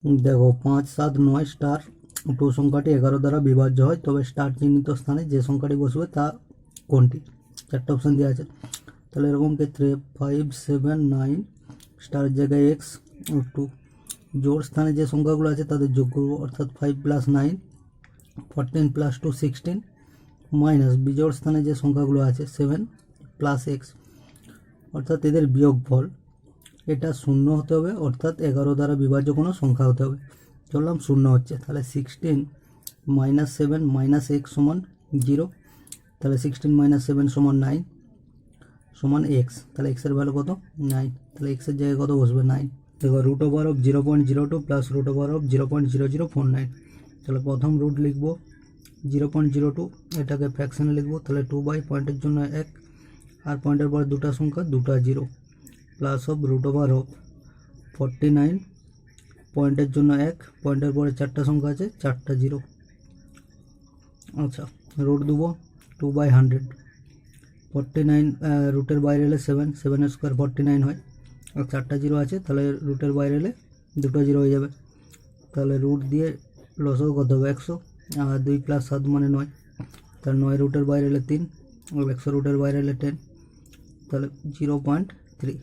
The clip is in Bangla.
দেখো 5, 7, 9 স্টার 2 সংখ্যাটি 11 দ্বারা বিভাজ্য হয়, তবে স্টার চিহ্নিত স্থানে যে সংখ্যাটি বসবে তা কোনটি? 4টে অপশান দেওয়া আছে। তাহলে এরকম ক্ষেত্রে 5, 7, 9 স্টারের জায়গায় এক্স 2, জোড় স্থানে যে সংখ্যাগুলো আছে তাদের যোগ করবো, অর্থাৎ 5 + 9 14 + 2 16, মাইনাস বিজোড় স্থানে যে সংখ্যাগুলো আছে 7 + x, অর্থাৎ এদের বিয়োগফল এটা 0 হতে হবে, অর্থাৎ 11 দ্বারা বিভাজ্য কোনো সংখ্যা হতে হবে। ধরলাম 0 হচ্ছে, তাহলে 16 - 7 - x সমান 0, তাহলে 16 - 7 সমান 9 সমান x, তাহলে x এর ভ্যালু কত? 9, তাহলে x এর জায়গায় কত বসবে? 9। দেখো √0.02 + √0.0049, তাহলে প্রথম রুট লিখব 0.02, এটাকে ফ্র্যাকশনে লিখব, তাহলে 2 / পয়েন্টের জন্য 1 আর পয়েন্টের পরে দুটা সংখ্যা, দুটা 0, প্লাস অফ √49, পয়েন্টের জন্য 1, পয়েন্টের পরে 4টা সংখ্যা আছে, 4টা 0। আচ্ছা, রুট দেবো 2/100, 49 রুটের বাইরে এলে 7, 7 স্কোয়ার 49 হয়, আর 4টা 0 আছে, তাহলে রুটের বাইরে এলে দুটো 0 হয়ে যাবে, তাহলে রুট দিয়ে লসও কত হবে? 100, আর 2 + 7 মানে 9, তাহলে 9 রুটের বাইরে এলে 3, আর 100 রুটের বাইরে এলে 10, তাহলে 0.3।